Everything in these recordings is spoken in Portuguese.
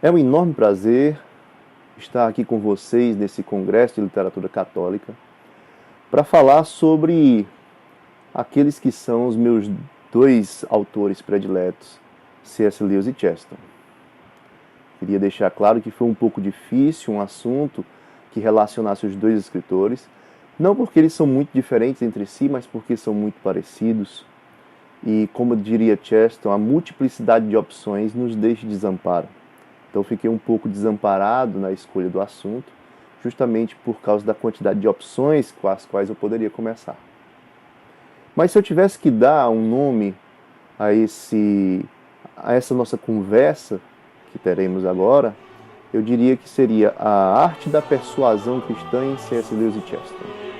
É um enorme prazer estar aqui com vocês nesse Congresso de Literatura Católica para falar sobre aqueles que são os meus dois autores prediletos, C.S. Lewis e Chesterton. Queria deixar claro que foi um pouco difícil um assunto que relacionasse os dois escritores, não porque eles são muito diferentes entre si, mas porque são muito parecidos. E, como diria Chesterton, a multiplicidade de opções nos deixa desamparo. Então fiquei um pouco desamparado na escolha do assunto, justamente por causa da quantidade de opções com as quais eu poderia começar. Mas se eu tivesse que dar um nome a essa nossa conversa que teremos agora, eu diria que seria A Arte da Persuasão Cristã em C.S. Lewis e Chesterton.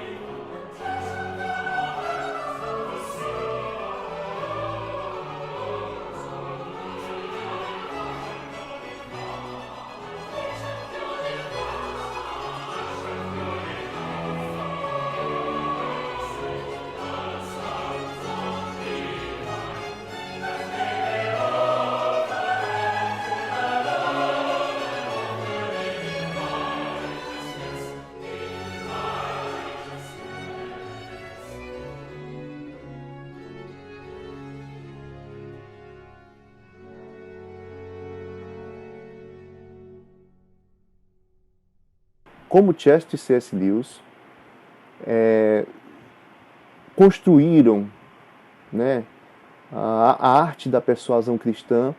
Como Chesterton e C.S. Lewis construíram, né, a arte da persuasão cristã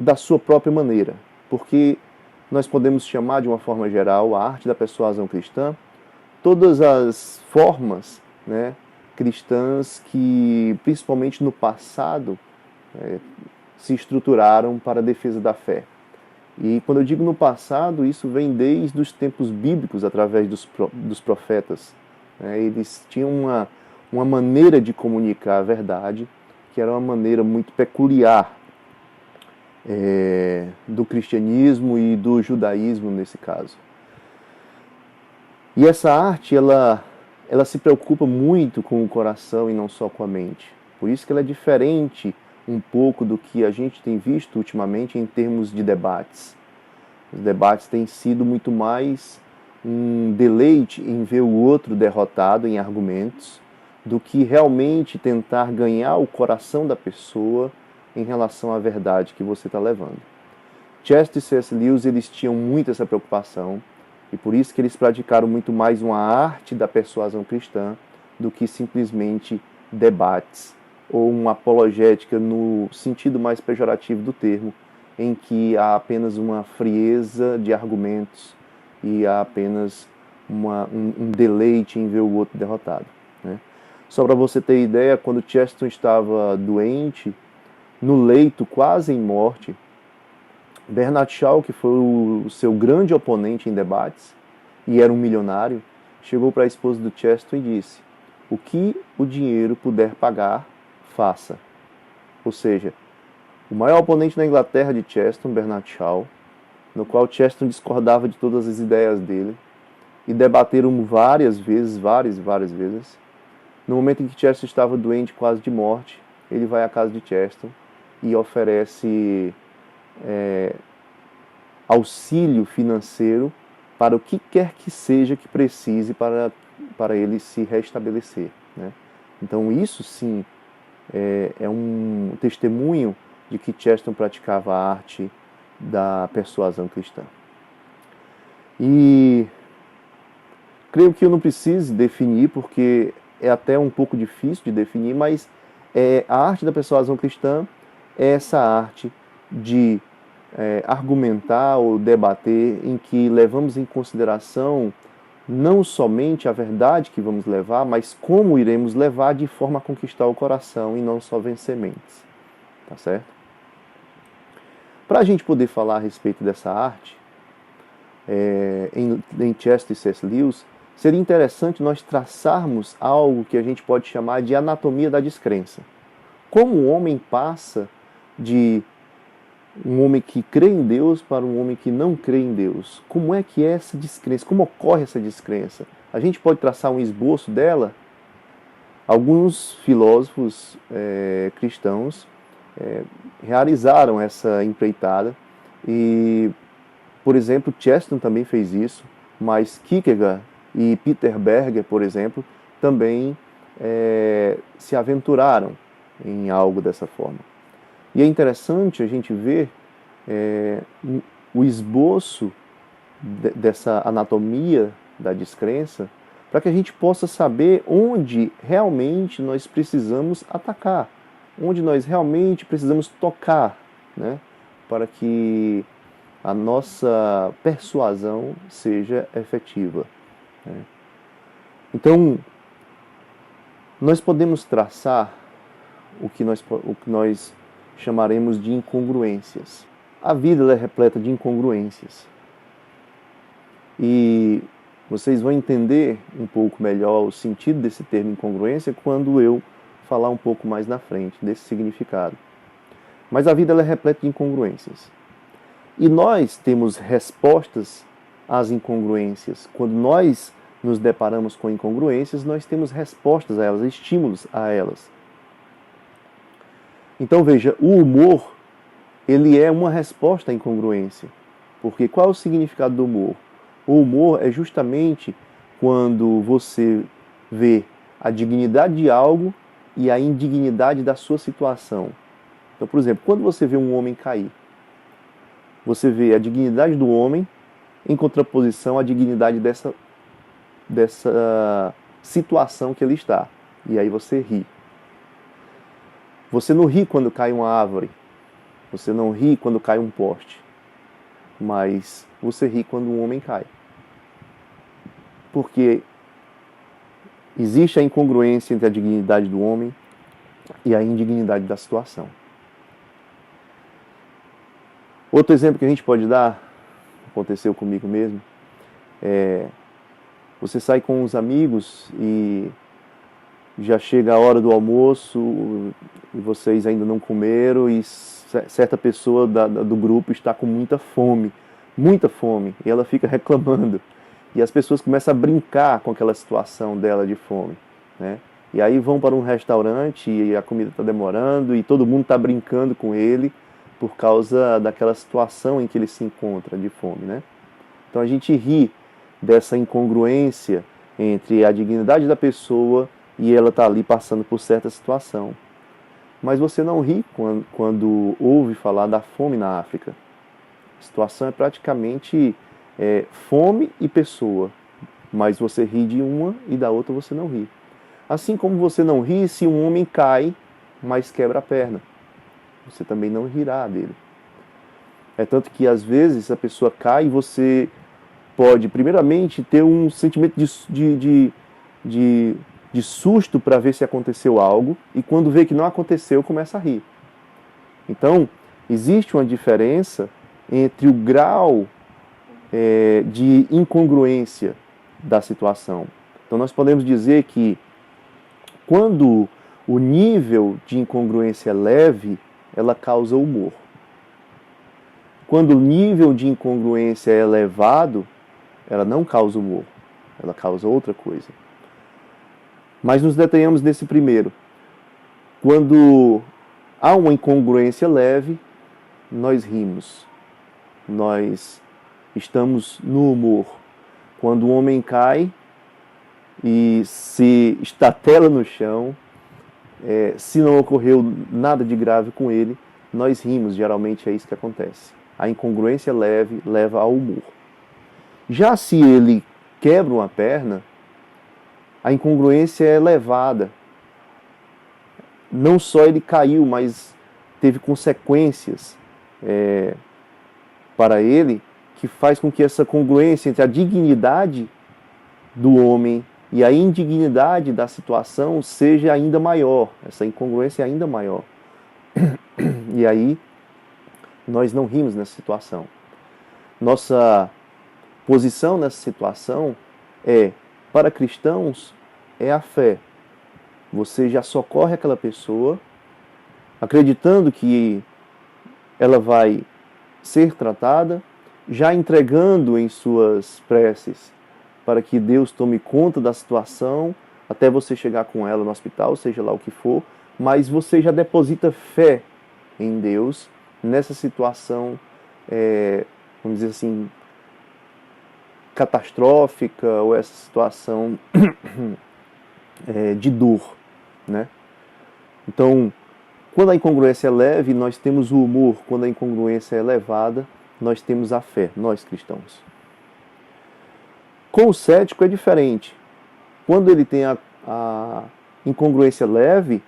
da sua própria maneira. Porque nós podemos chamar de uma forma geral a arte da persuasão cristã todas as formas, né, cristãs que, principalmente no passado, se estruturaram para a defesa da fé. E quando eu digo no passado, isso vem desde os tempos bíblicos, através dos profetas. Eles tinham uma maneira de comunicar a verdade, que era uma maneira muito peculiar do cristianismo e do judaísmo, nesse caso. E essa arte, ela se preocupa muito com o coração e não só com a mente. Por isso que ela é diferente um pouco do que a gente tem visto ultimamente em termos de debates. Os debates têm sido muito mais um deleite em ver o outro derrotado em argumentos do que realmente tentar ganhar o coração da pessoa em relação à verdade que você está levando. Chesterton e C.S. Lewis, eles tinham muito essa preocupação e por isso que eles praticaram muito mais uma arte da persuasão cristã do que simplesmente debates ou uma apologética no sentido mais pejorativo do termo, em que há apenas uma frieza de argumentos e há apenas um deleite em ver o outro derrotado. Né? Só para você ter ideia, quando Chesterton estava doente, no leito, quase em morte, Bernard Shaw, que foi o seu grande oponente em debates, e era um milionário, chegou para a esposa do Chesterton e disse: "O que o dinheiro puder pagar, faça." Ou seja, o maior oponente na Inglaterra de Chesterton, Bernard Shaw, no qual Chesterton discordava de todas as ideias dele, e debateram várias vezes. No momento em que Chesterton estava doente, quase de morte, ele vai à casa de Chesterton e oferece auxílio financeiro para o que quer que seja que precise para ele se restabelecer. Né? Então isso sim é um testemunho de que Chesterton praticava a arte da persuasão cristã. E creio que eu não preciso definir, porque é até um pouco difícil de definir, mas a arte da persuasão cristã é essa arte de argumentar ou debater em que levamos em consideração não somente a verdade que vamos levar, mas como iremos levar de forma a conquistar o coração e não só vencer mentes. Tá certo? Para a gente poder falar a respeito dessa arte, em Chesterton e C.S. Lewis, seria interessante nós traçarmos algo que a gente pode chamar de anatomia da descrença. Como o homem passa de um homem que crê em Deus para um homem que não crê em Deus. Como é que é essa descrença? Como ocorre essa descrença? A gente pode traçar um esboço dela? Alguns filósofos cristãos realizaram essa empreitada E, por exemplo, Chesterton também fez isso, mas Kierkegaard e Peter Berger, por exemplo, também se aventuraram em algo dessa forma. E é interessante a gente ver o esboço dessa anatomia da descrença, para que a gente possa saber onde realmente nós precisamos atacar, onde nós realmente precisamos tocar, né, para que a nossa persuasão seja efetiva, né. Então, nós podemos traçar o que nós chamaremos de incongruências. A vida ela é repleta de incongruências. E vocês vão entender um pouco melhor o sentido desse termo incongruência quando eu falar um pouco mais na frente desse significado. Mas a vida ela é repleta de incongruências. E nós temos respostas às incongruências. Quando nós nos deparamos com incongruências, nós temos respostas a elas, estímulos a elas. Então veja, o humor, ele é uma resposta à incongruência. Porque qual é o significado do humor? O humor é justamente quando você vê a dignidade de algo e a indignidade da sua situação. Então, por exemplo, quando você vê um homem cair, você vê a dignidade do homem em contraposição à dignidade dessa situação que ele está. E aí você ri. Você não ri quando cai uma árvore. Você não ri quando cai um poste. Mas você ri quando um homem cai. Porque existe a incongruência entre a dignidade do homem e a indignidade da situação. Outro exemplo que a gente pode dar, aconteceu comigo mesmo, você sai com os amigos e já chega a hora do almoço e vocês ainda não comeram e certa pessoa do grupo está com muita fome, e ela fica reclamando. E as pessoas começam a brincar com aquela situação dela de fome, né? E aí vão para um restaurante e a comida está demorando e todo mundo está brincando com ele por causa daquela situação em que ele se encontra de fome, né? Então a gente ri dessa incongruência entre a dignidade da pessoa e ela está ali passando por certa situação. Mas você não ri quando ouve falar da fome na África. A situação é praticamente fome e pessoa, mas você ri de uma e da outra você não ri. Assim como você não ri se um homem cai, mas quebra a perna. Você também não rirá dele. É tanto que às vezes a pessoa cai e você pode primeiramente ter um sentimento de susto para ver se aconteceu algo, e quando vê que não aconteceu, começa a rir. Então, existe uma diferença entre o grau de incongruência da situação. Então nós podemos dizer que quando o nível de incongruência é leve, ela causa humor. Quando o nível de incongruência é elevado, ela não causa humor, ela causa outra coisa. Mas nos detenhamos nesse primeiro. Quando há uma incongruência leve, nós rimos. Nós estamos no humor. Quando o homem cai e se estatela no chão, se não ocorreu nada de grave com ele, nós rimos. Geralmente é isso que acontece. A incongruência leve leva ao humor. Já se ele quebra uma perna, a incongruência é elevada. Não só ele caiu, mas teve consequências para ele, que faz com que essa congruência entre a dignidade do homem e a indignidade da situação seja ainda maior. Essa incongruência é ainda maior. E aí, nós não rimos nessa situação. Nossa posição nessa situação para cristãos, é a fé. Você já socorre aquela pessoa, acreditando que ela vai ser tratada, já entregando em suas preces para que Deus tome conta da situação, até você chegar com ela no hospital, seja lá o que for, mas você já deposita fé em Deus nessa situação vamos dizer assim, catastrófica, ou essa situação de dor, né? Então, quando a incongruência é leve, nós temos o humor. Quando a incongruência é elevada, nós temos a fé, nós cristãos. Com o cético é diferente. Quando ele tem a incongruência leve,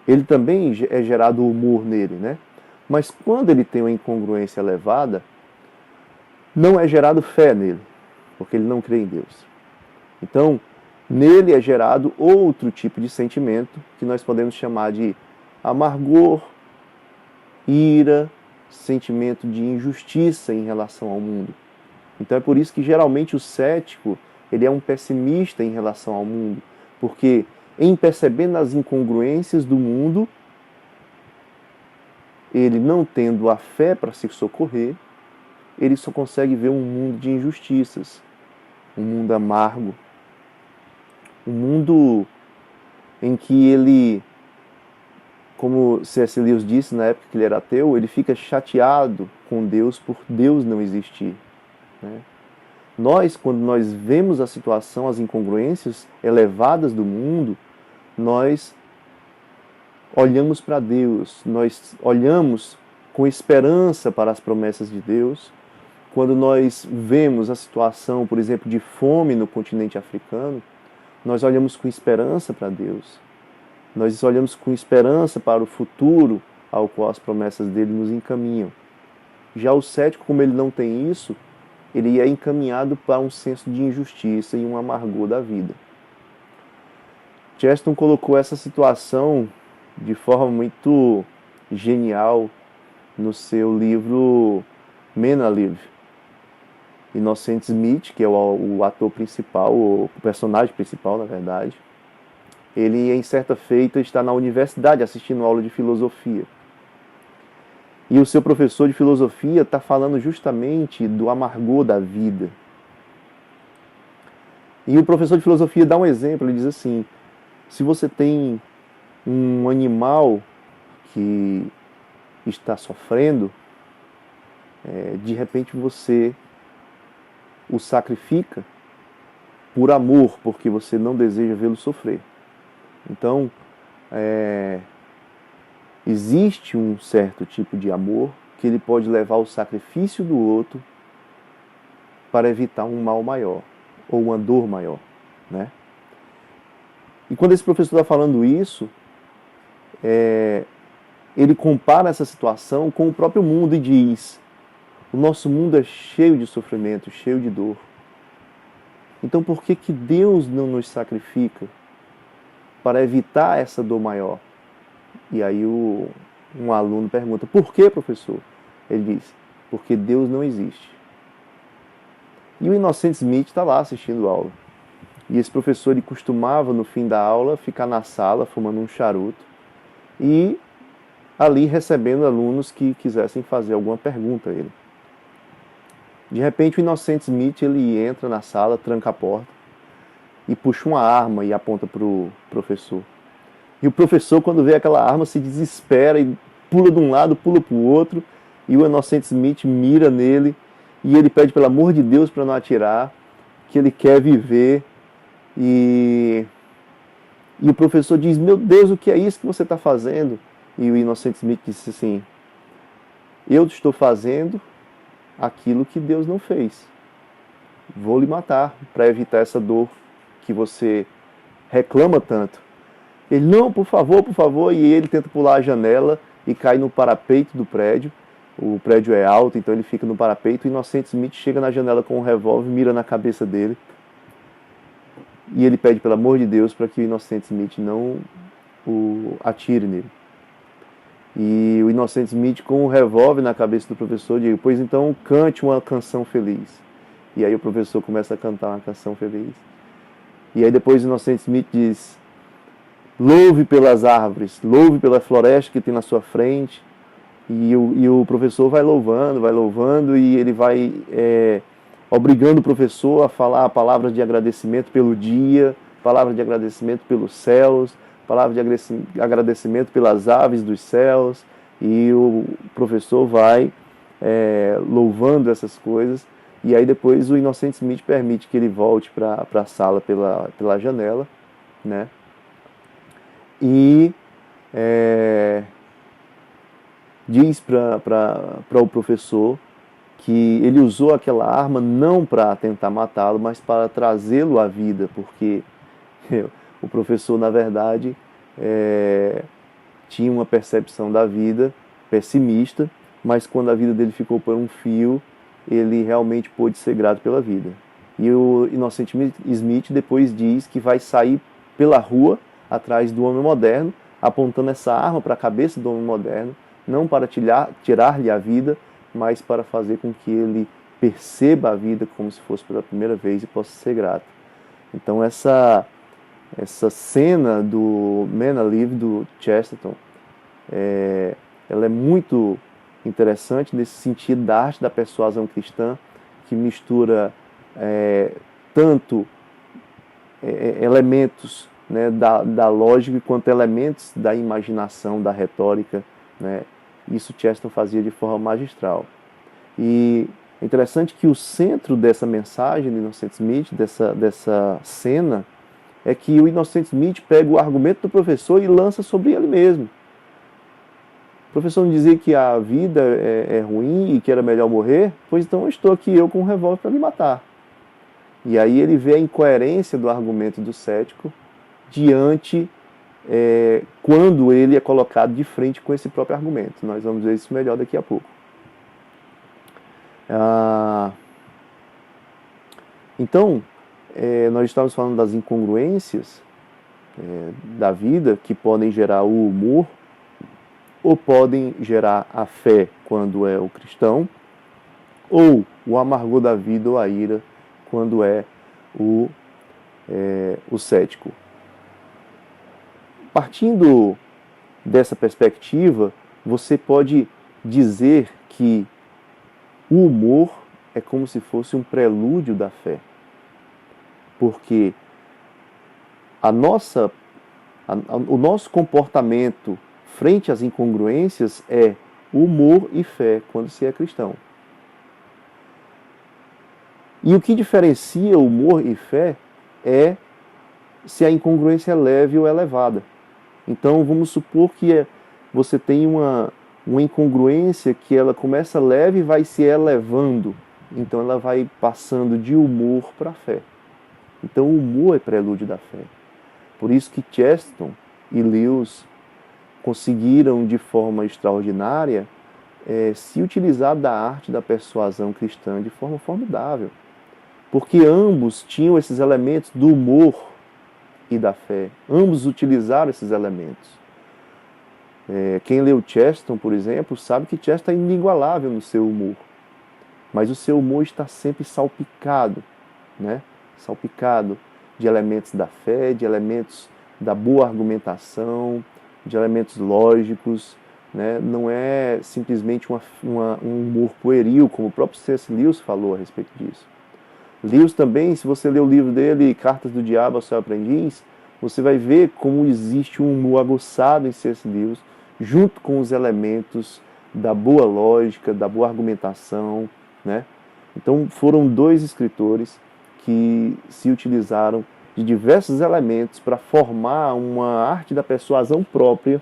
ele também é gerado humor nele, né? Mas quando ele tem uma incongruência elevada, não é gerado fé nele, porque ele não crê em Deus. Então, nele é gerado outro tipo de sentimento que nós podemos chamar de amargor, ira, sentimento de injustiça em relação ao mundo. Então é por isso que geralmente o cético, ele é um pessimista em relação ao mundo, porque em percebendo as incongruências do mundo, ele não tendo a fé para se socorrer, ele só consegue ver um mundo de injustiças, um mundo amargo, um mundo em que ele, como C.S. Lewis disse na época que ele era ateu, ele fica chateado com Deus por Deus não existir, né? Nós, quando nós vemos a situação, as incongruências elevadas do mundo, nós olhamos para Deus, nós olhamos com esperança para as promessas de Deus. Quando nós vemos a situação, por exemplo, de fome no continente africano, nós olhamos com esperança para Deus. Nós olhamos com esperança para o futuro ao qual as promessas dele nos encaminham. Já o cético, como ele não tem isso, ele é encaminhado para um senso de injustiça e um amargor da vida. Chesterton colocou essa situação de forma muito genial no seu livro Men Are Live. Innocent Smith, que é o ator principal, o personagem principal, na verdade, ele, em certa feita, está na universidade assistindo aula de filosofia. E o seu professor de filosofia está falando justamente do amargor da vida. E o professor de filosofia dá um exemplo, ele diz assim: se você tem um animal que está sofrendo, de repente você o sacrifica por amor, porque você não deseja vê-lo sofrer. Então, existe um certo tipo de amor que ele pode levar ao sacrifício do outro para evitar um mal maior, ou uma dor maior, né? E quando esse professor está falando isso, ele compara essa situação com o próprio mundo e diz: o nosso mundo é cheio de sofrimento, cheio de dor. Então por que Deus não nos sacrifica para evitar essa dor maior? E aí um aluno pergunta: por que, professor? Ele diz: porque Deus não existe. E o Innocent Smith está lá assistindo a aula. E esse professor, ele costumava, no fim da aula, ficar na sala fumando um charuto e ali recebendo alunos que quisessem fazer alguma pergunta a ele. De repente o Innocent Smith, ele entra na sala, tranca a porta e puxa uma arma e aponta para o professor. E o professor, quando vê aquela arma, se desespera e pula de um lado, pula para o outro, e o Innocent Smith mira nele e ele pede pelo amor de Deus para não atirar, que ele quer viver. E o professor diz: meu Deus, o que é isso que você está fazendo? E o Innocent Smith disse assim: eu estou fazendo aquilo que Deus não fez. Vou lhe matar para evitar essa dor que você reclama tanto. Ele: não, por favor. E ele tenta pular a janela e cai no parapeito do prédio. O prédio é alto, então ele fica no parapeito. O Innocent Smith chega na janela com um revólver, mira na cabeça dele. E ele pede pelo amor de Deus para que o Innocent Smith não o atire nele. E o Innocent Smith, com o revólver na cabeça do professor, diz: pois então cante uma canção feliz. E aí o professor começa a cantar uma canção feliz. E aí depois o Innocent Smith diz: louve pelas árvores, louve pela floresta que tem na sua frente. E o professor vai louvando, e ele vai obrigando o professor a falar palavras de agradecimento pelo dia, palavras de agradecimento pelos céus, palavras de agradecimento pelas aves dos céus. E o professor vai louvando essas coisas. E aí depois o Inocente Smith permite que ele volte para a sala pela janela, né? E diz para o professor que ele usou aquela arma não para tentar matá-lo, mas para trazê-lo à vida, porque o professor, na verdade, tinha uma percepção da vida pessimista, mas quando a vida dele ficou por um fio, ele realmente pôde ser grato pela vida. E o Inocente Smith depois diz que vai sair pela rua atrás do homem moderno, apontando essa arma para a cabeça do homem moderno, não para tirar-lhe a vida, mas para fazer com que ele perceba a vida como se fosse pela primeira vez e possa ser grato. Então essa cena do Man Alive, do Chesterton, ela é muito interessante nesse sentido da arte da persuasão cristã, que mistura tanto elementos, né, da lógica quanto elementos da imaginação, da retórica, né? Isso Chesterton fazia de forma magistral. E é interessante que o centro dessa mensagem do Inocente Smith, dessa cena, é que o Inocente Smith pega o argumento do professor e lança sobre ele mesmo. O professor não dizia que a vida é ruim e que era melhor morrer? Pois então eu estou aqui eu com um revólver para me matar. E aí ele vê a incoerência do argumento do cético diante quando ele é colocado de frente com esse próprio argumento. Nós vamos ver isso melhor daqui a pouco. Então, nós estávamos falando das incongruências da vida que podem gerar o humor ou podem gerar a fé quando é o cristão, ou o amargor da vida ou a ira quando é o cético. Partindo dessa perspectiva, você pode dizer que o humor é como se fosse um prelúdio da fé. Porque o nosso comportamento frente às incongruências é humor e fé quando se é cristão. E o que diferencia humor e fé é se a incongruência é leve ou elevada. Então vamos supor que você tem uma incongruência que ela começa leve e vai se elevando. Então ela vai passando de humor para fé. Então o humor é prelúdio da fé. Por isso que Chesterton e Lewis conseguiram de forma extraordinária se utilizar da arte da persuasão cristã de forma formidável. Porque ambos tinham esses elementos do humor e da fé. Ambos utilizaram esses elementos. Quem leu Chesterton, por exemplo, sabe que Chesterton é inigualável no seu humor. Mas o seu humor está sempre salpicado, né? Salpicado de elementos da fé, de elementos da boa argumentação, de elementos lógicos, né? Não é simplesmente um humor pueril, como o próprio C.S. Lewis falou a respeito disso. Lewis também, se você ler o livro dele, Cartas do Diabo ao Seu Aprendiz, você vai ver como existe um humor aguçado em C.S. Lewis, junto com os elementos da boa lógica, da boa argumentação, né? Então foram dois escritores que se utilizaram de diversos elementos para formar uma arte da persuasão própria,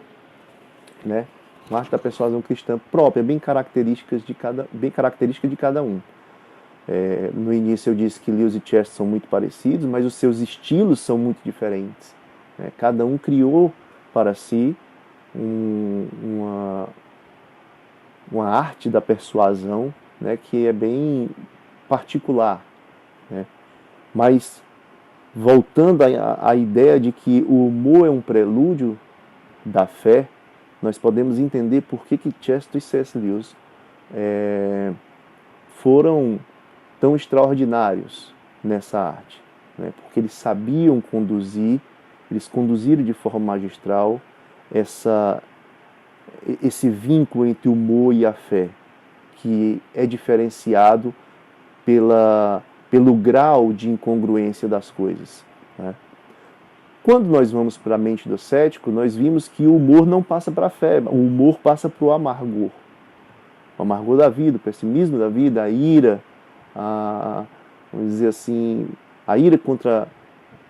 né? Uma arte da persuasão cristã própria, bem característica de cada um. No início eu disse que Lewis e Chesterton são muito parecidos, mas os seus estilos são muito diferentes. Cada um criou para si uma arte da persuasão, né, que é bem particular. Né? Mas, voltando à ideia de que o humor é um prelúdio da fé, nós podemos entender por que Chesterton e C.S. Lewis foram tão extraordinários nessa arte, né? Porque eles sabiam conduzir, eles conduziram de forma magistral esse vínculo entre o humor e a fé, que é diferenciado pelo grau de incongruência das coisas, né? Quando nós vamos para a mente do cético, nós vimos que o humor não passa para a fé, o humor passa para o amargor. O amargor da vida, o pessimismo da vida, a ira, vamos dizer assim, a ira contra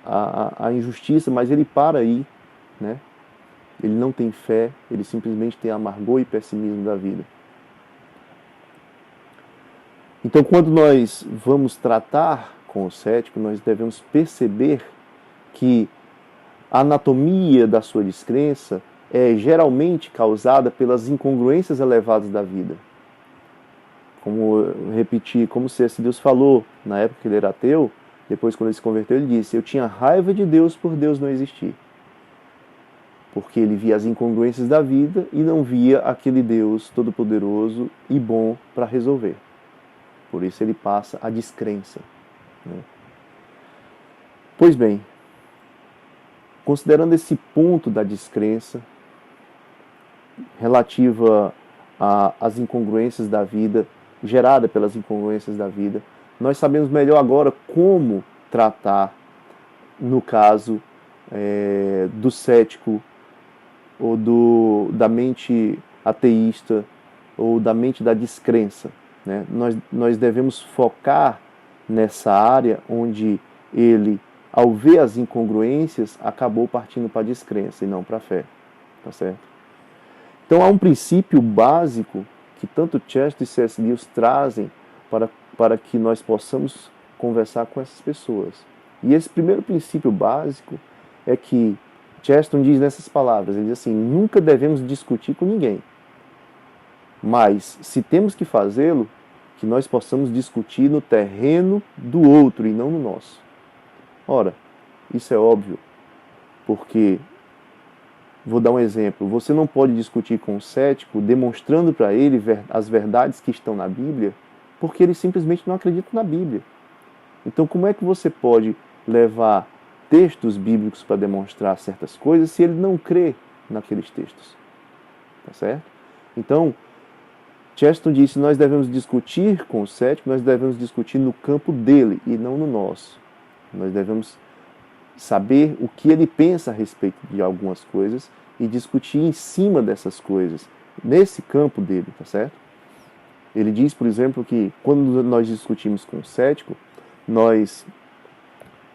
a injustiça, mas ele para aí, né? Ele não tem fé, ele simplesmente tem amargor e pessimismo da vida. Então, quando nós vamos tratar com o cético, nós devemos perceber que a anatomia da sua descrença é geralmente causada pelas incongruências elevadas da vida. Como repetir, como C.S. Lewis falou na época que ele era ateu, depois quando ele se converteu, ele disse: eu tinha raiva de Deus por Deus não existir. Porque ele via as incongruências da vida e não via aquele Deus todo-poderoso e bom para resolver. Por isso ele passa a descrença, né? Pois bem, considerando esse ponto da descrença relativa às incongruências da vida, gerada pelas incongruências da vida, nós sabemos melhor agora como tratar, no caso do cético, ou da mente ateísta, ou da mente da descrença, né? Nós devemos focar nessa área onde ele, ao ver as incongruências, acabou partindo para a descrença e não para a fé. Tá certo? Então há um princípio básico que tanto Chesterton e C.S. Lewis trazem para que nós possamos conversar com essas pessoas. E esse primeiro princípio básico é que Chesterton diz nessas palavras, ele diz assim: nunca devemos discutir com ninguém. Mas, se temos que fazê-lo, que nós possamos discutir no terreno do outro e não no nosso. Ora, isso é óbvio, porque, vou dar um exemplo, você não pode discutir com um cético demonstrando para ele as verdades que estão na Bíblia, porque ele simplesmente não acredita na Bíblia. Então, como é que você pode levar textos bíblicos para demonstrar certas coisas se ele não crê naqueles textos? Tá certo? Então, Chesterton disse: nós devemos discutir com o cético, nós devemos discutir no campo dele e não no nosso. Nós devemos saber o que ele pensa a respeito de algumas coisas e discutir em cima dessas coisas, nesse campo dele, tá certo? Ele diz, por exemplo, que quando nós discutimos com o cético, nós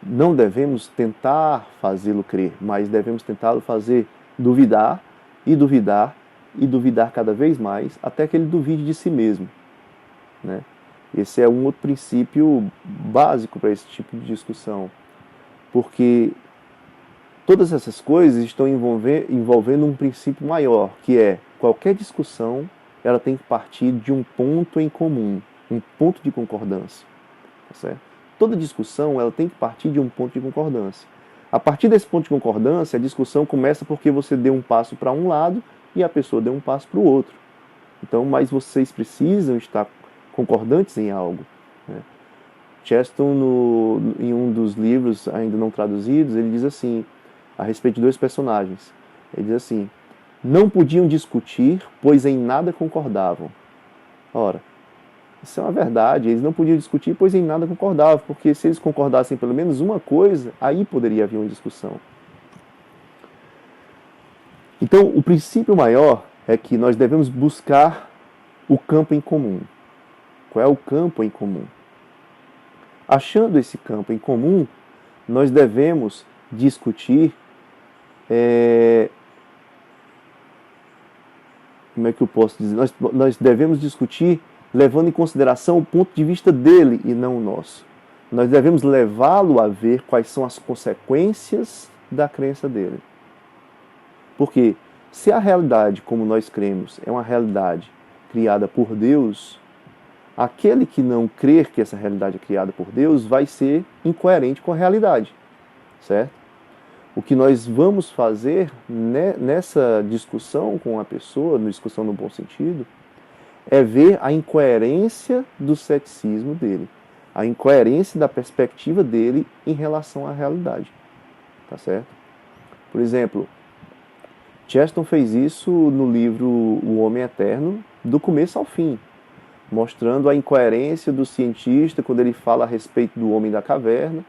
não devemos tentar fazê-lo crer, mas devemos tentá-lo fazer duvidar e duvidar e duvidar cada vez mais, até que ele duvide de si mesmo, né? Esse é um outro princípio básico para esse tipo de discussão, porque todas essas coisas estão envolvendo um princípio maior, que é: qualquer discussão ela tem que partir de um ponto em comum, um ponto de concordância, tá certo? Toda discussão ela tem que partir de um ponto de concordância. A partir desse ponto de concordância, a discussão começa porque você deu um passo para um lado e a pessoa deu um passo para o outro. Então, mas vocês precisam estar concordantes em algo, né? Chesterton, em um dos livros ainda não traduzidos, ele diz assim, a respeito de dois personagens. Ele diz assim: não podiam discutir, pois em nada concordavam. Ora, isso é uma verdade, eles não podiam discutir, pois em nada concordavam, porque se eles concordassem pelo menos uma coisa, aí poderia haver uma discussão. Então, o princípio maior é que nós devemos buscar o campo em comum. Qual é o campo em comum? Achando esse campo em comum, nós devemos discutir, como é que eu posso dizer? Nós devemos discutir levando em consideração o ponto de vista dele e não o nosso. Nós devemos levá-lo a ver quais são as consequências da crença dele. Porque se a realidade, como nós cremos, é uma realidade criada por Deus, aquele que não crer que essa realidade é criada por Deus vai ser incoerente com a realidade, certo? O que nós vamos fazer nessa discussão com a pessoa, na discussão no bom sentido, é ver a incoerência do ceticismo dele, a incoerência da perspectiva dele em relação à realidade, tá certo? Por exemplo, Chesterton fez isso no livro O Homem Eterno, do começo ao fim, mostrando a incoerência do cientista quando ele fala a respeito do homem da caverna,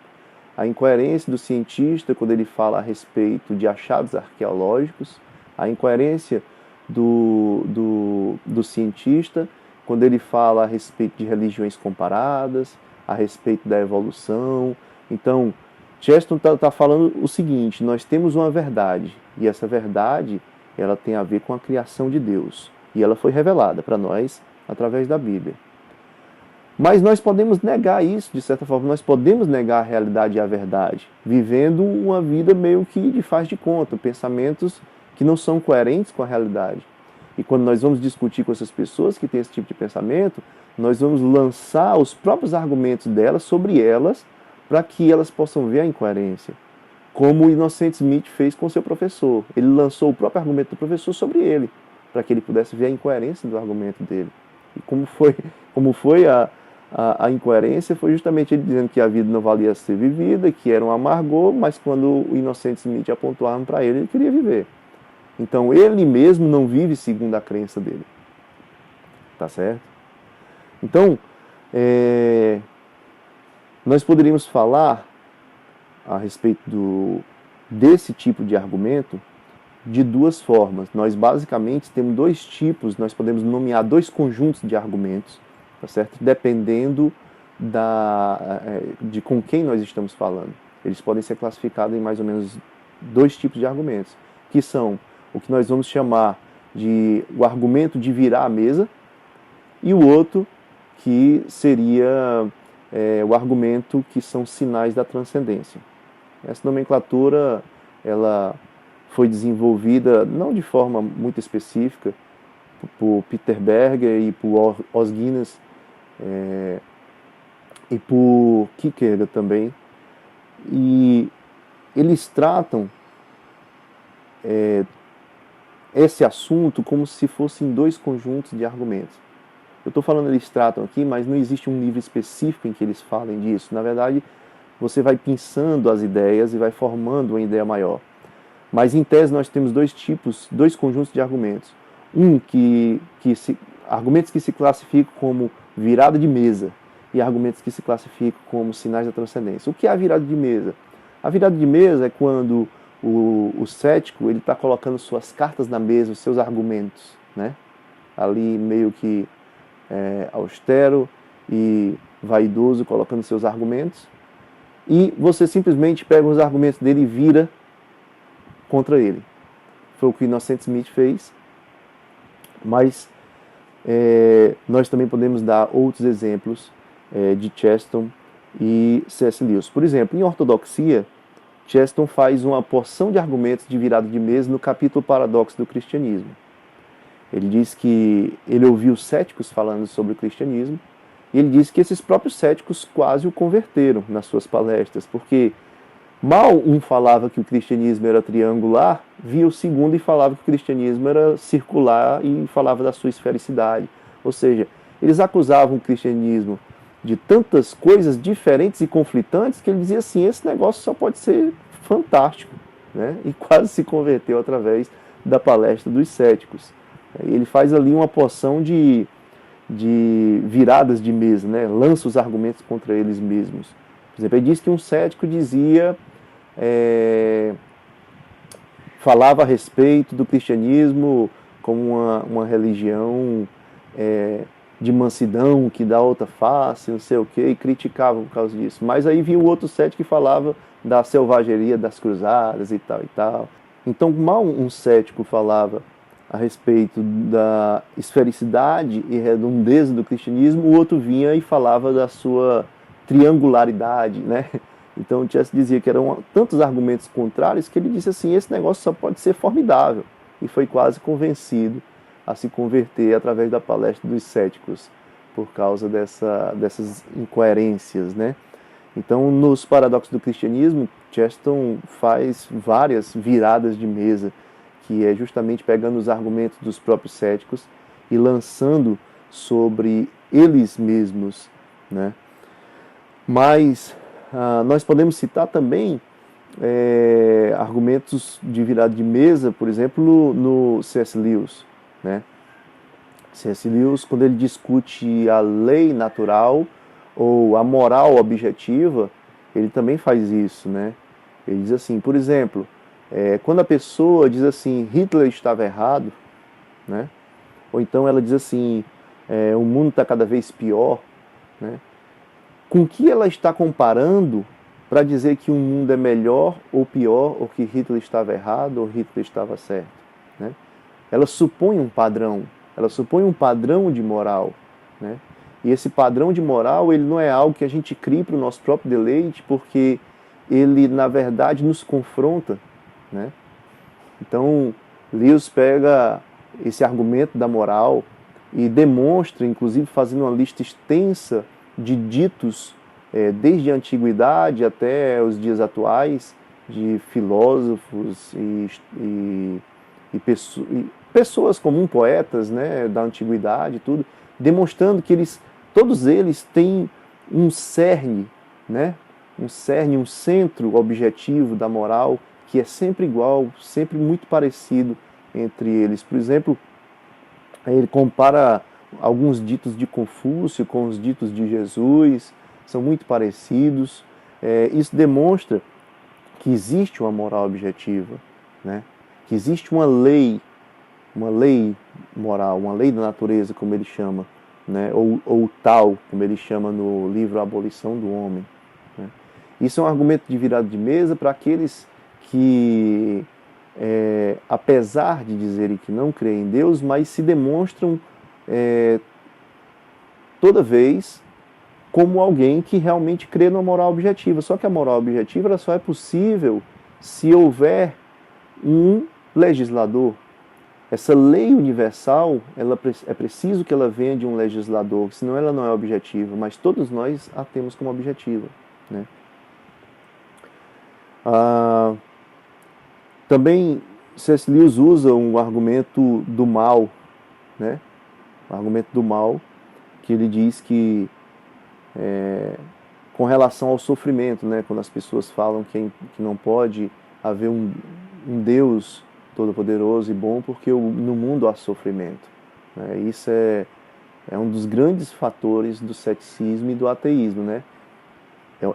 a incoerência do cientista quando ele fala a respeito de achados arqueológicos, a incoerência do cientista quando ele fala a respeito de religiões comparadas, a respeito da evolução. Então, Chesterton está falando o seguinte: nós temos uma verdade, e essa verdade ela tem a ver com a criação de Deus, e ela foi revelada para nós através da Bíblia. Mas nós podemos negar isso, de certa forma, nós podemos negar a realidade e a verdade, vivendo uma vida meio que de faz de conta, pensamentos que não são coerentes com a realidade. E quando nós vamos discutir com essas pessoas que têm esse tipo de pensamento, nós vamos lançar os próprios argumentos delas sobre elas, para que elas possam ver a incoerência. Como o Innocent Smith fez com seu professor. Ele lançou o próprio argumento do professor sobre ele, para que ele pudesse ver a incoerência do argumento dele. E como foi a incoerência, foi justamente ele dizendo que a vida não valia ser vivida, que era um amargor, mas quando o Innocent Smith apontaram para ele, ele queria viver. Então ele mesmo não vive segundo a crença dele. Tá certo? Então, nós poderíamos falar a respeito desse tipo de argumento de duas formas. Nós basicamente temos dois tipos, nós podemos nomear dois conjuntos de argumentos, tá certo? Dependendo de com quem nós estamos falando. Eles podem ser classificados em mais ou menos dois tipos de argumentos, que são o que nós vamos chamar de o argumento de virar a mesa, e o outro que seria o argumento que são sinais da transcendência. Essa nomenclatura ela foi desenvolvida não de forma muito específica por Peter Berger e por Os Guinness e por Kierkegaard também. E eles tratam esse assunto como se fossem dois conjuntos de argumentos. Eu estou falando eles tratam aqui, mas não existe um livro específico em que eles falem disso. Na verdade, você vai pensando as ideias e vai formando uma ideia maior. Mas em tese nós temos dois conjuntos de argumentos. Argumentos que se classificam como virada de mesa e argumentos que se classificam como sinais da transcendência. O que é a virada de mesa? A virada de mesa é quando o cético está colocando suas cartas na mesa, os seus argumentos, né? Ali meio que austero e vaidoso, colocando seus argumentos, e você simplesmente pega os argumentos dele e vira contra ele. Foi o que Innocent Smith fez, mas nós também podemos dar outros exemplos de Chesterton e C.S. Lewis. Por exemplo, em Ortodoxia, Chesterton faz uma porção de argumentos de virada de mesa no capítulo Paradoxo do Cristianismo. Ele diz que ele ouviu céticos falando sobre o cristianismo, e ele diz que esses próprios céticos quase o converteram nas suas palestras, porque mal um falava que o cristianismo era triangular, via o segundo e falava que o cristianismo era circular e falava da sua esfericidade. Ou seja, eles acusavam o cristianismo de tantas coisas diferentes e conflitantes que ele dizia assim, esse negócio só pode ser fantástico, né? E quase se converteu através da palestra dos céticos. Ele faz ali uma porção de viradas de mesa, né? Lança os argumentos contra eles mesmos. Por exemplo, ele diz que um cético falava a respeito do cristianismo como uma religião de mansidão, que dá outra face, não sei o quê, e criticava por causa disso. Mas aí vinha o outro cético que falava da selvageria das cruzadas e tal e tal. Então, mal um cético falava a respeito da esfericidade e redondeza do cristianismo, o outro vinha e falava da sua triangularidade, né? Então Chesterton dizia que eram tantos argumentos contrários que ele disse assim, esse negócio só pode ser formidável. E foi quase convencido a se converter através da palestra dos céticos, por causa dessas incoerências, né? Então, nos Paradoxos do Cristianismo, Chesterton faz várias viradas de mesa, que é justamente pegando os argumentos dos próprios céticos e lançando sobre eles mesmos, né? Mas nós podemos citar também argumentos de virada de mesa, por exemplo, no C.S. Lewis, né? C.S. Lewis, quando ele discute a lei natural ou a moral objetiva, ele também faz isso, né? Ele diz assim, por exemplo, quando a pessoa diz assim, Hitler estava errado, né? Ou então ela diz assim, o mundo está cada vez pior, né? Com que ela está comparando para dizer que o mundo é melhor ou pior, ou que Hitler estava errado ou Hitler estava certo, né? Ela supõe um padrão, ela supõe um padrão de moral, né? E esse padrão de moral, ele não é algo que a gente cria para o nosso próprio deleite, porque ele, na verdade, nos confronta, né? Então, Lewis pega esse argumento da moral e demonstra, inclusive fazendo uma lista extensa de ditos, desde a antiguidade até os dias atuais, de filósofos e pessoas comuns, poetas, né, da antiguidade e tudo, demonstrando que todos eles têm um cerne, né, um centro objetivo da moral que é sempre igual, sempre muito parecido entre eles. Por exemplo, ele compara alguns ditos de Confúcio com os ditos de Jesus, são muito parecidos. Isso demonstra que existe uma moral objetiva, né? Que existe uma lei moral, uma lei da natureza, como ele chama, né? ou tal, como ele chama no livro A Abolição do Homem, né? Isso é um argumento de virada de mesa para aqueles que, apesar de dizerem que não creem em Deus, mas se demonstram toda vez como alguém que realmente crê numa moral objetiva. Só que a moral objetiva ela só é possível se houver um legislador. Essa lei universal, é preciso que ela venha de um legislador, senão ela não é objetiva, mas todos nós a temos como objetiva, né? Também C.S. Lewis usa um argumento do mal, né? O argumento do mal, que ele diz que com relação ao sofrimento, né? Quando as pessoas falam que não pode haver um Deus todo-poderoso e bom porque no mundo há sofrimento, né? Isso é um dos grandes fatores do ceticismo e do ateísmo, né?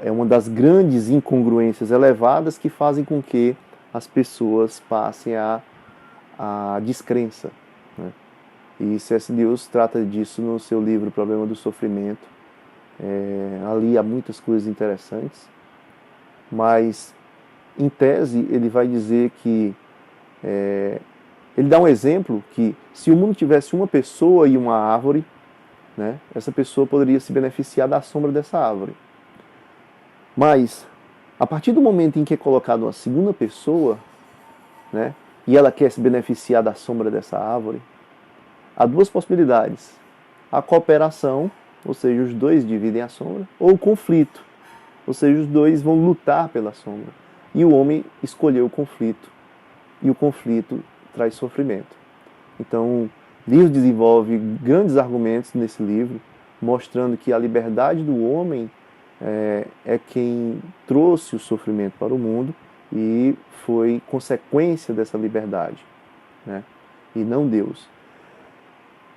É uma das grandes incongruências elevadas que fazem com que as pessoas passem a descrença, né? E C.S. Lewis trata disso no seu livro O Problema do Sofrimento. Ali há muitas coisas interessantes, mas em tese ele vai dizer que ele dá um exemplo que se o mundo tivesse uma pessoa e uma árvore, né, essa pessoa poderia se beneficiar da sombra dessa árvore. Mas, a partir do momento em que é colocada uma segunda pessoa, né, e ela quer se beneficiar da sombra dessa árvore, há duas possibilidades. A cooperação, ou seja, os dois dividem a sombra, ou o conflito, ou seja, os dois vão lutar pela sombra. E o homem escolheu o conflito, e o conflito traz sofrimento. Então, Lewis desenvolve grandes argumentos nesse livro, mostrando que a liberdade do homem é quem trouxe o sofrimento para o mundo e foi consequência dessa liberdade, né? E não Deus.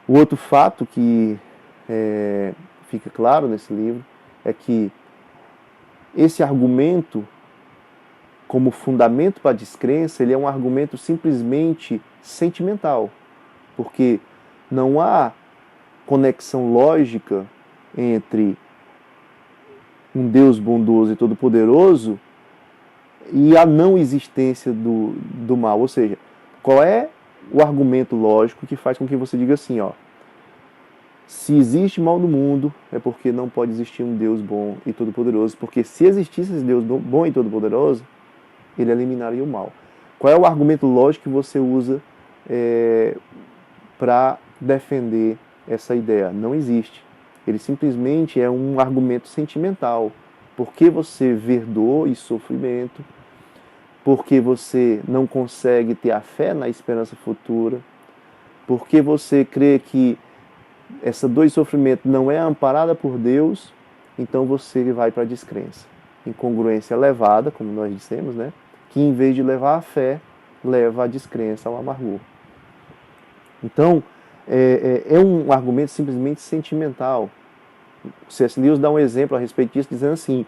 O outro fato que fica claro nesse livro é que esse argumento, como fundamento para a descrença, ele é um argumento simplesmente sentimental, porque não há conexão lógica entre um Deus bondoso e todo-poderoso e a não existência do mal. Ou seja, qual é o argumento lógico que faz com que você diga assim, ó, se existe mal no mundo, é porque não pode existir um Deus bom e todo-poderoso, porque se existisse esse Deus bom e todo-poderoso, ele eliminaria o mal. Qual é o argumento lógico que você usa para defender essa ideia? Não existe. Ele simplesmente é um argumento sentimental. Porque você vê dor e sofrimento, porque você não consegue ter a fé na esperança futura, porque você crê que essa dor e sofrimento não é amparada por Deus, então você vai para a descrença. Incongruência elevada, como nós dissemos, né? Que em vez de levar a fé, leva a descrença ao amargor. Então, é um argumento simplesmente sentimental. C.S. Lewis dá um exemplo a respeito disso, dizendo assim,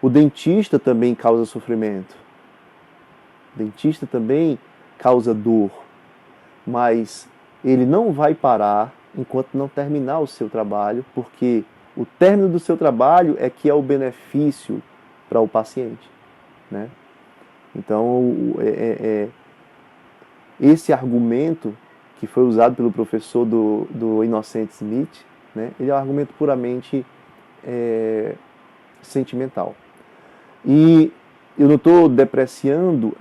o dentista também causa sofrimento. O dentista também causa dor. Mas ele não vai parar enquanto não terminar o seu trabalho, porque o término do seu trabalho é que é o benefício para o paciente, né? Então, esse argumento que foi usado pelo professor do Innocent Smith, né, ele é um argumento puramente sentimental. E eu não estou depreciando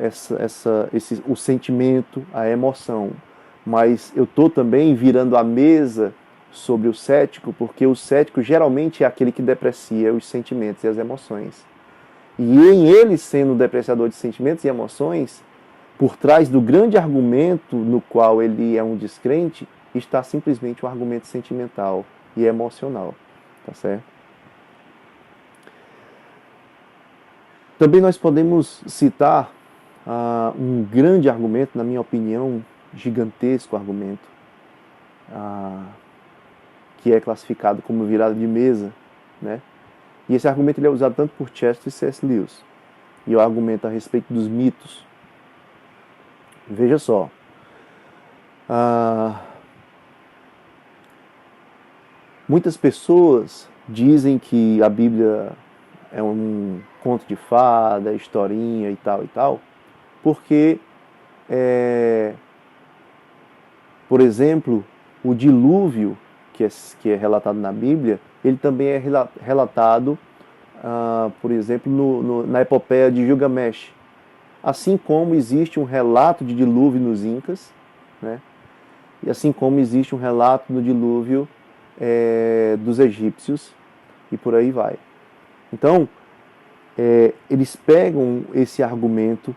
o sentimento, a emoção, mas eu estou também virando a mesa sobre o cético, porque o cético geralmente é aquele que deprecia os sentimentos e as emoções. E em ele sendo um depreciador de sentimentos e emoções, por trás do grande argumento no qual ele é um descrente, está simplesmente um argumento sentimental e emocional, tá certo? Também nós podemos citar um grande argumento, na minha opinião, gigantesco argumento, que é classificado como virada de mesa, né? E esse argumento ele é usado tanto por Chester e C.S. Lewis. E o argumento a respeito dos mitos. Veja só. Muitas pessoas dizem que a Bíblia é um conto de fada, historinha e tal, porque, por exemplo, o dilúvio que é relatado na Bíblia, ele também é relatado, por exemplo, na epopeia de Gilgamesh. Assim como existe um relato de dilúvio nos Incas, né? E assim como existe um relato do dilúvio dos egípcios, e por aí vai. Então, eles pegam esse argumento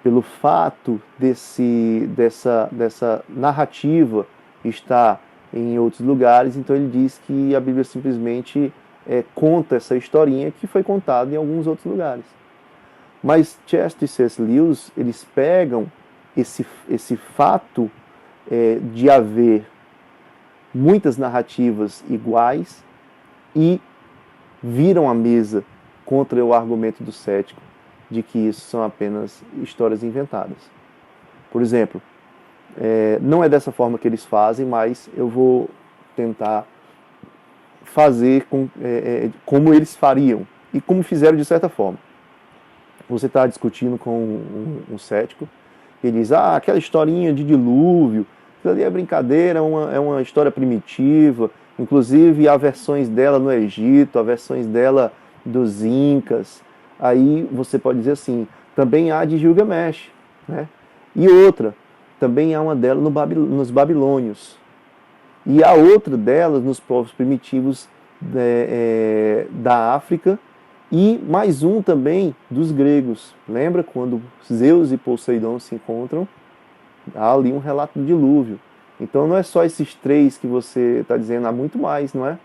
pelo fato dessa narrativa estar em outros lugares, então ele diz que a Bíblia simplesmente conta essa historinha que foi contada em alguns outros lugares. Mas Chester e C.S. Lewis, eles pegam esse fato de haver muitas narrativas iguais e viram a mesa contra o argumento do cético de que isso são apenas histórias inventadas. Por exemplo, não é dessa forma que eles fazem, mas eu vou tentar fazer como eles fariam e como fizeram de certa forma. Você está discutindo com um cético, ele diz, aquela historinha de dilúvio, aquilo ali é brincadeira, é uma história primitiva, inclusive há versões dela no Egito, há versões dela dos Incas. Aí você pode dizer assim, também há de Gilgamesh, né? E outra, também há uma dela nos babilônios. E há outra delas nos povos primitivos da África, e mais um também dos gregos. Lembra quando Zeus e Poseidon se encontram? Há ali um relato do dilúvio. Então não é só esses três que você está dizendo, há muito mais, não é?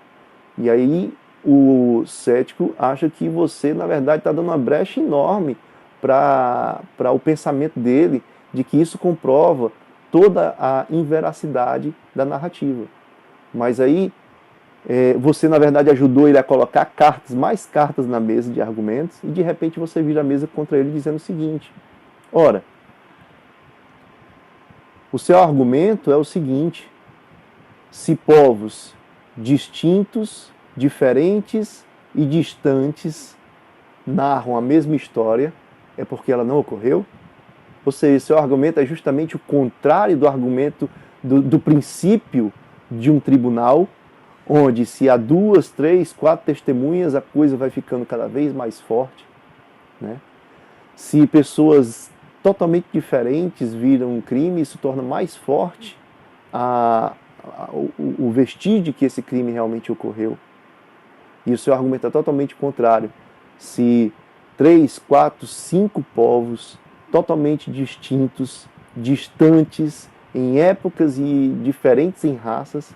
E aí o cético acha que você, na verdade, está dando uma brecha enorme para o pensamento dele, de que isso comprova toda a inveracidade da narrativa. Mas aí você, na verdade, ajudou ele a colocar mais cartas na mesa de argumentos, e de repente você vira a mesa contra ele dizendo o seguinte: ora, o seu argumento é o seguinte: se povos distintos, diferentes e distantes narram a mesma história, é porque ela não ocorreu? Ou seja, seu argumento é justamente o contrário do argumento do princípio de um tribunal, onde se há 2, 3, 4 testemunhas, a coisa vai ficando cada vez mais forte, né? Se pessoas totalmente diferentes viram um crime, isso torna mais forte o vestígio de que esse crime realmente ocorreu. E o seu argumento é totalmente contrário. Se 3, 4, 5 povos totalmente distintos, distantes, em épocas e diferentes em raças,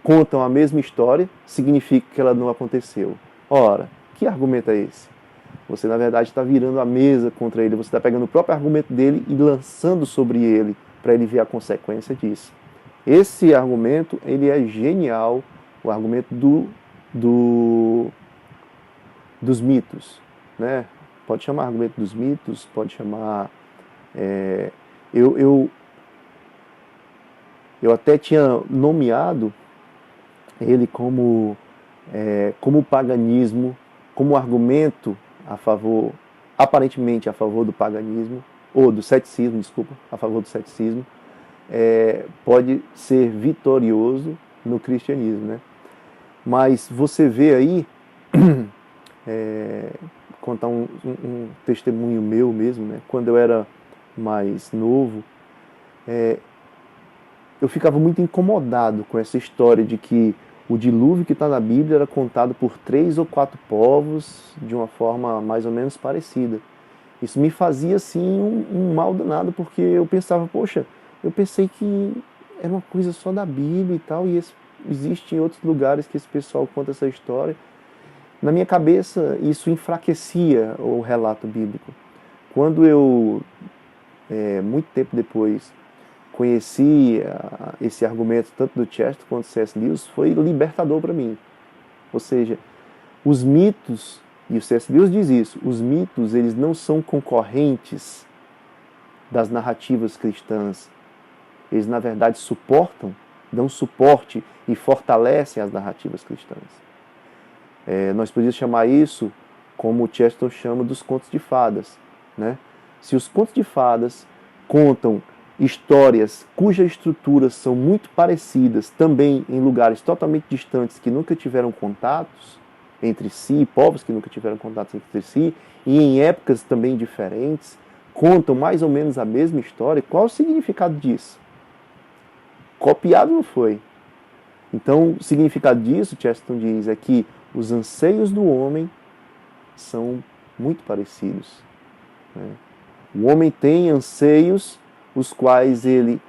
contam a mesma história, significa que ela não aconteceu. Ora, que argumento é esse? Você, na verdade, está virando a mesa contra ele, você está pegando o próprio argumento dele e lançando sobre ele, para ele ver a consequência disso. Esse argumento, ele é genial, o argumento dos mitos, né? Pode chamar argumento dos mitos, pode chamar... Eu até tinha nomeado ele como paganismo, como argumento a favor, aparentemente a favor do paganismo, ou do ceticismo, desculpa, a favor do ceticismo, pode ser vitorioso no cristianismo, né? Mas você vê aí, contar um testemunho meu mesmo, né? Quando eu era mais novo, eu ficava muito incomodado com essa história de que o dilúvio que está na Bíblia era contado por 3 ou 4 povos de uma forma mais ou menos parecida. Isso me fazia assim um mal danado, porque eu pensava, poxa, eu pensei que era uma coisa só da Bíblia e tal, e existe em outros lugares que esse pessoal conta essa história. Na minha cabeça, isso enfraquecia o relato bíblico. Quando eu, muito tempo depois, conheci esse argumento tanto do Chesterton quanto do C.S. Lewis, foi libertador para mim. Ou seja, os mitos, e o C.S. Lewis diz isso, os mitos eles não são concorrentes das narrativas cristãs. Eles, na verdade, dão suporte e fortalecem as narrativas cristãs. Nós podíamos chamar isso, como o Chesterton chama, dos contos de fadas, né? Se os contos de fadas contam histórias cujas estruturas são muito parecidas, também em lugares totalmente distantes que nunca tiveram contatos entre si, povos que nunca tiveram contatos entre si, e em épocas também diferentes, contam mais ou menos a mesma história, qual o significado disso? Copiado não foi. Então, o significado disso, Chesterton diz, é que os anseios do homem são muito parecidos, né? O homem tem anseios, os quais ele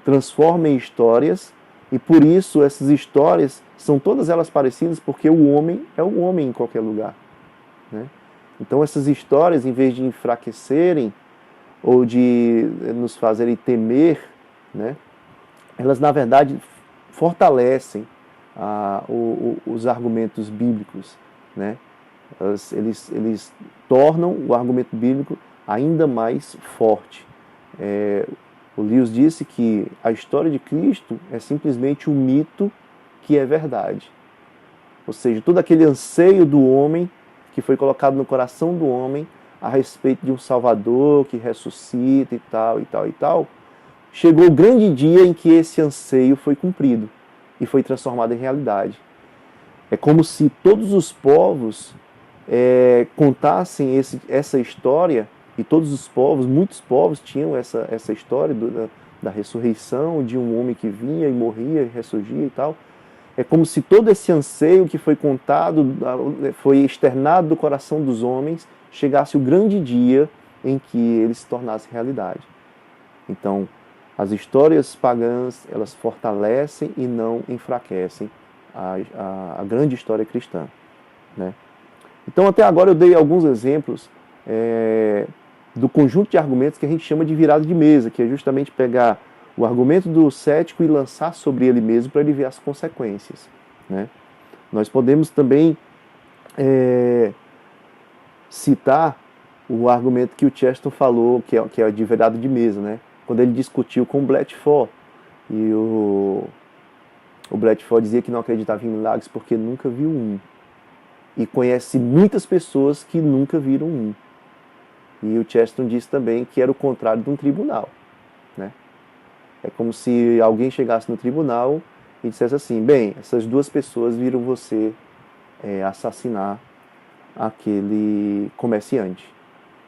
transforma em histórias, e por isso essas histórias são todas elas parecidas, porque o homem é o homem em qualquer lugar, né? Então essas histórias, em vez de enfraquecerem ou de nos fazerem temer, né, elas na verdade fortalecem os argumentos bíblicos, né? Eles tornam o argumento bíblico ainda mais forte. O Lewis disse que a história de Cristo é simplesmente um mito que é verdade. Ou seja, todo aquele anseio do homem que foi colocado no coração do homem a respeito de um Salvador que ressuscita e tal, e tal, e tal, chegou o grande dia em que esse anseio foi cumprido e foi transformado em realidade. É como se todos os povos contassem essa história, e todos os povos, muitos povos tinham essa história da ressurreição, de um homem que vinha e morria e ressurgia e tal. É como se todo esse anseio que foi contado, foi externado do coração dos homens, chegasse o grande dia em que ele se tornasse realidade. Então, as histórias pagãs, elas fortalecem e não enfraquecem a grande história cristã, né? Então, até agora eu dei alguns exemplos do conjunto de argumentos que a gente chama de virada de mesa, que é justamente pegar o argumento do cético e lançar sobre ele mesmo para ele ver as consequências, né? Nós podemos também citar o argumento que o Chesterton falou, que é de virada de mesa, né? Quando ele discutiu com o Blatchford, e o Blatchford dizia que não acreditava em milagres porque nunca viu um. E conhece muitas pessoas que nunca viram um. E o Chesterton disse também que era o contrário de um tribunal, né? É como se alguém chegasse no tribunal e dissesse assim, bem, essas duas pessoas viram você assassinar aquele comerciante.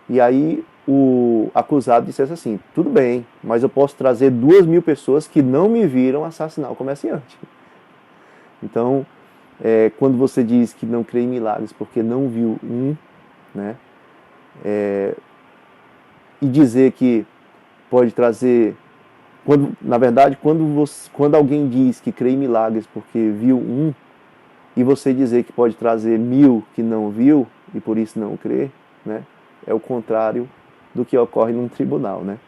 E aí o acusado dissesse assim, tudo bem, mas eu posso trazer 2.000 pessoas que não me viram assassinar o comerciante. Então, quando você diz que não crê em milagres porque não viu um, né, e dizer que pode trazer, na verdade, quando alguém diz que crê em milagres porque viu um, e você dizer que pode trazer 1.000 que não viu e por isso não crê, né, é o contrário do que ocorre num tribunal, né?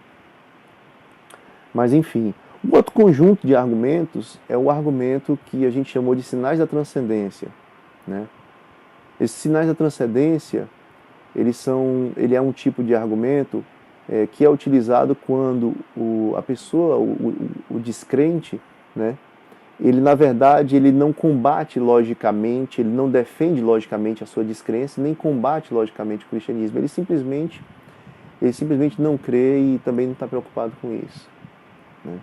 Mas enfim, um outro conjunto de argumentos é o argumento que a gente chamou de sinais da transcendência, né? Esses sinais da transcendência, ele é um tipo de argumento que é utilizado quando a pessoa, o descrente, né, ele na verdade ele não combate logicamente, ele não defende logicamente a sua descrença, nem combate logicamente o cristianismo, ele simplesmente não crê e também não está preocupado com isso, né?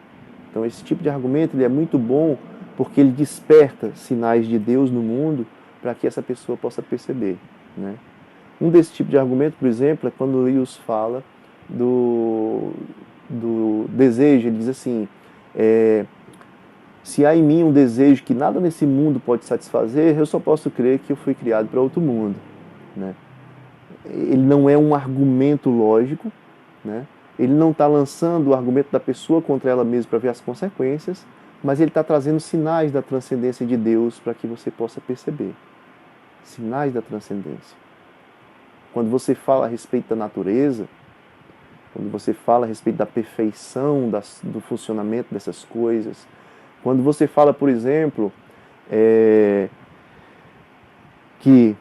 Então esse tipo de argumento ele é muito bom porque ele desperta sinais de Deus no mundo para que essa pessoa possa perceber, né? Um desse tipo de argumento, por exemplo, é quando Lewis fala do desejo. Ele diz assim, se há em mim um desejo que nada nesse mundo pode satisfazer, eu só posso crer que eu fui criado para outro mundo, né? Ele não é um argumento lógico, né? Ele não está lançando o argumento da pessoa contra ela mesma para ver as consequências, mas ele está trazendo sinais da transcendência de Deus para que você possa perceber. Sinais da transcendência. Quando você fala a respeito da natureza, quando você fala a respeito da perfeição do funcionamento dessas coisas, quando você fala, por exemplo, que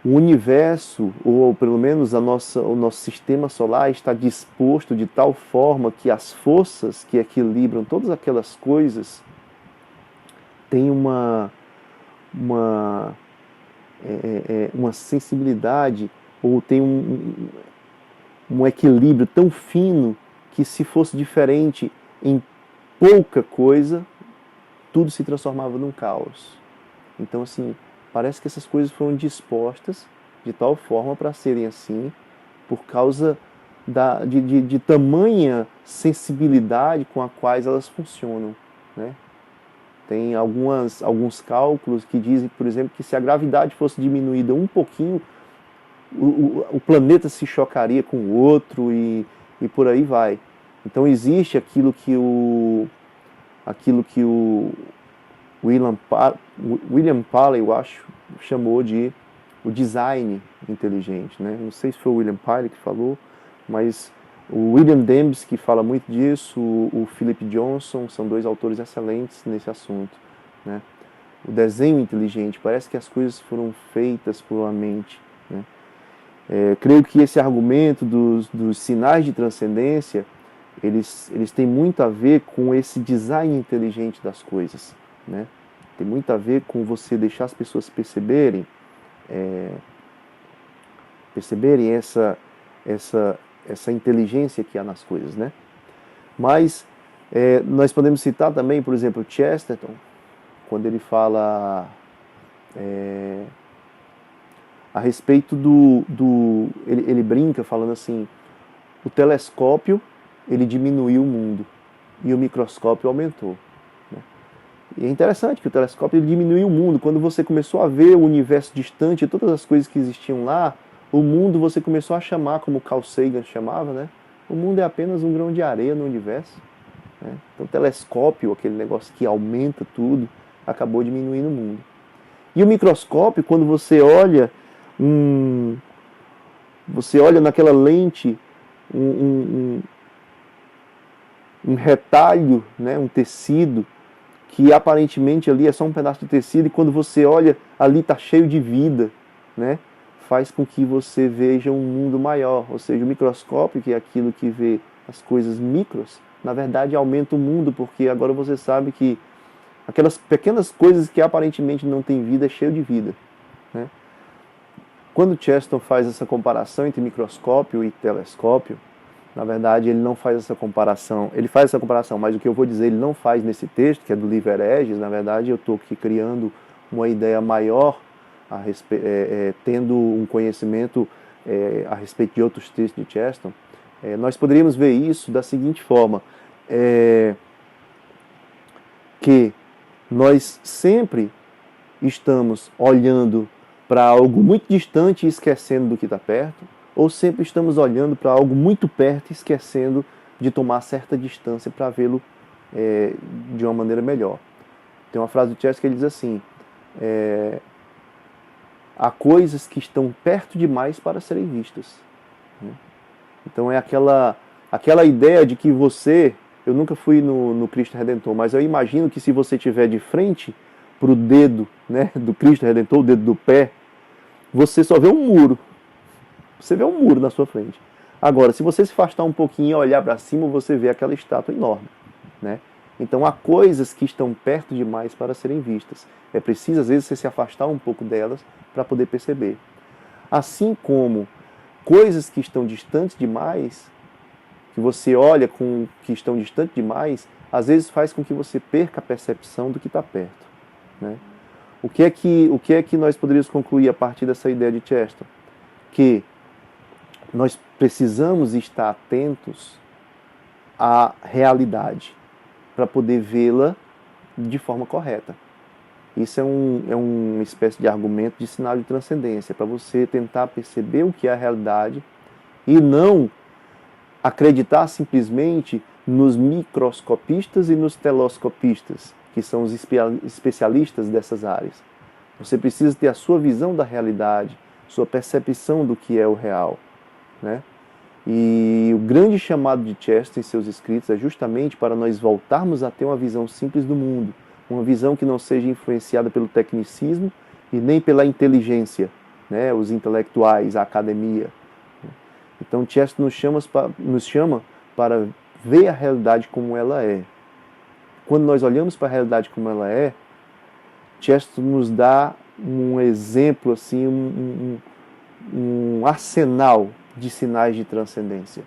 o universo, ou pelo menos o nosso sistema solar está disposto de tal forma que as forças que equilibram todas aquelas coisas têm uma sensibilidade, ou tem um equilíbrio tão fino que, se fosse diferente em pouca coisa, tudo se transformava num caos. Então, assim, parece que essas coisas foram dispostas de tal forma para serem assim, por causa de tamanha sensibilidade com a quais elas funcionam, né? Tem alguns cálculos que dizem, por exemplo, que se a gravidade fosse diminuída um pouquinho, o planeta se chocaria com o outro e por aí vai. Então existe aquilo que o William Paley, eu acho, chamou de o design inteligente, né? Não sei se foi o William Paley que falou, mas o William Dembski fala muito disso, o Philip Johnson, são dois autores excelentes nesse assunto, né? O desenho inteligente, parece que as coisas foram feitas por uma mente, né? Creio que esse argumento dos sinais de transcendência, eles têm muito a ver com esse design inteligente das coisas, né? Tem muito a ver com você deixar as pessoas perceberem essa inteligência que há nas coisas, né? Mas nós podemos citar também, por exemplo, Chesterton, quando ele fala a respeito ele brinca falando assim, o telescópio ele diminuiu o mundo e o microscópio aumentou, né? E é interessante que o telescópio ele diminuiu o mundo. Quando você começou a ver o universo distante, todas as coisas que existiam lá, o mundo você começou a chamar, como Carl Sagan chamava, né? O mundo é apenas um grão de areia no universo, né? Então o telescópio, aquele negócio que aumenta tudo, acabou diminuindo o mundo. E o microscópio, quando você olha naquela lente um retalho, né, um tecido, que aparentemente ali é só um pedaço de tecido, e quando você olha, ali está cheio de vida, né? Faz com que você veja um mundo maior. Ou seja, o microscópio, que é aquilo que vê as coisas micros, na verdade aumenta o mundo, porque agora você sabe que aquelas pequenas coisas que aparentemente não têm vida é cheio de vida, né? Quando Chesterton faz essa comparação entre microscópio e telescópio, na verdade ele não faz essa comparação, ele faz essa comparação, mas o que eu vou dizer ele não faz nesse texto, que é do livro Hereges. Na verdade eu estou aqui criando uma ideia maior, tendo um conhecimento a respeito de outros textos de Chesterton. Nós poderíamos ver isso da seguinte forma, que nós sempre estamos olhando para algo muito distante e esquecendo do que está perto, ou sempre estamos olhando para algo muito perto e esquecendo de tomar certa distância para vê-lo de uma maneira melhor. Tem uma frase do Chesterton que ele diz assim, há coisas que estão perto demais para serem vistas, né? Então é aquela ideia de que você, eu nunca fui no Cristo Redentor, mas eu imagino que se você estiver de frente para o dedo, né, do Cristo Redentor, o dedo do pé, você só vê um muro. Você vê um muro na sua frente. Agora, se você se afastar um pouquinho e olhar para cima, você vê aquela estátua enorme, né? Então há coisas que estão perto demais para serem vistas. É preciso, às vezes, você se afastar um pouco delas para poder perceber. Assim como coisas que estão distantes demais, que você olha com que estão distantes demais, às vezes faz com que você perca a percepção do que está perto, né? O que é que nós poderíamos concluir a partir dessa ideia de Chesterton? Que nós precisamos estar atentos à realidade para poder vê-la de forma correta. Isso é uma espécie de argumento de sinal de transcendência, para você tentar perceber o que é a realidade e não acreditar simplesmente nos microscopistas e nos telescopistas, que são os especialistas dessas áreas. Você precisa ter a sua visão da realidade, sua percepção do que é o real, né? E o grande chamado de Chesterton em seus escritos é justamente para nós voltarmos a ter uma visão simples do mundo, uma visão que não seja influenciada pelo tecnicismo e nem pela inteligência, né? Os intelectuais, a academia. Então Chesterton nos chama para ver a realidade como ela é. Quando nós olhamos para a realidade como ela é, Chesterton nos dá um exemplo, assim, um arsenal de sinais de transcendência,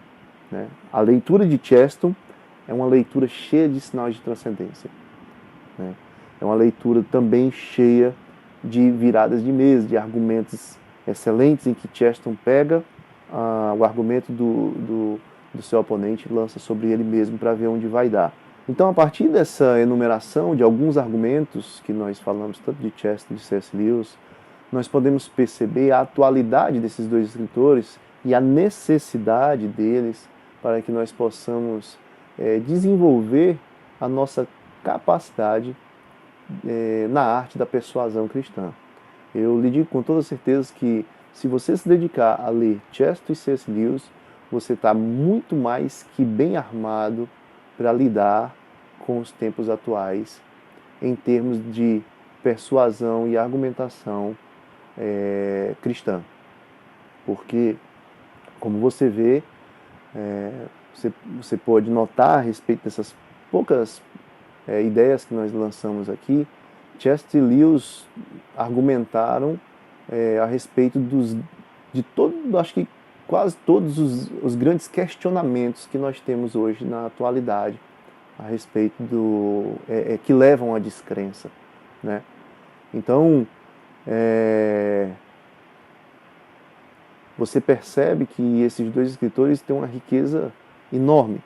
né? A leitura de Chesterton é uma leitura cheia de sinais de transcendência, né? É uma leitura também cheia de viradas de mesa, de argumentos excelentes em que Chesterton pega o argumento do seu oponente e lança sobre ele mesmo para ver onde vai dar. Então, a partir dessa enumeração de alguns argumentos que nós falamos, tanto de Chesterton e de C.S. Lewis, nós podemos perceber a atualidade desses dois escritores e a necessidade deles para que nós possamos desenvolver a nossa capacidade na arte da persuasão cristã. Eu lhe digo com toda certeza que se você se dedicar a ler Chesterton e C.S. Lewis, você está muito mais que bem armado para lidar com os tempos atuais em termos de persuasão e argumentação cristã. Porque, como você vê, você pode notar a respeito dessas poucas ideias que nós lançamos aqui, Chesterton e Lewis argumentaram a respeito acho que quase todos os grandes questionamentos que nós temos hoje na atualidade a respeito que levam à descrença, né? Então, você percebe que esses dois escritores têm uma riqueza enorme.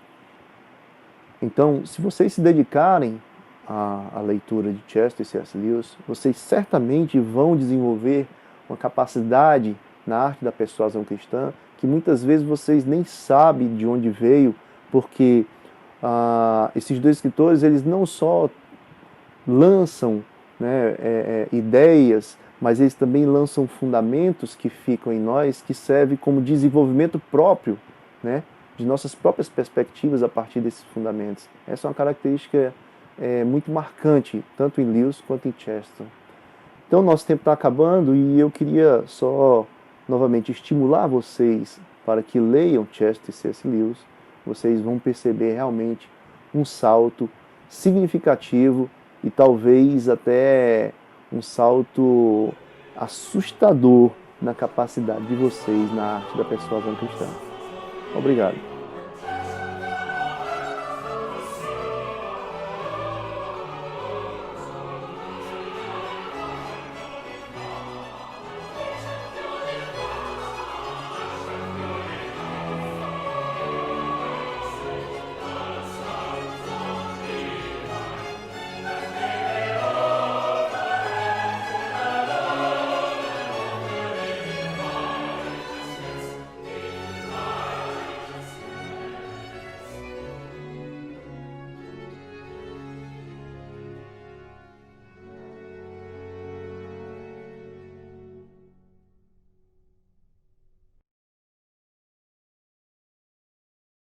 Então, se vocês se dedicarem à leitura de Chesterton e C.S. Lewis, vocês certamente vão desenvolver uma capacidade na arte da persuasão cristã que muitas vezes vocês nem sabem de onde veio, porque esses dois escritores, eles não só lançam, né, ideias, mas eles também lançam fundamentos que ficam em nós, que servem como desenvolvimento próprio, né, de nossas próprias perspectivas a partir desses fundamentos. Essa é uma característica muito marcante, tanto em Lewis quanto em Chesterton. Então, nosso tempo está acabando e eu queria só, novamente, estimular vocês para que leiam Chesterton e C.S. Lewis. Vocês vão perceber realmente um salto significativo e talvez até um salto assustador na capacidade de vocês na arte da persuasão cristã. Obrigado.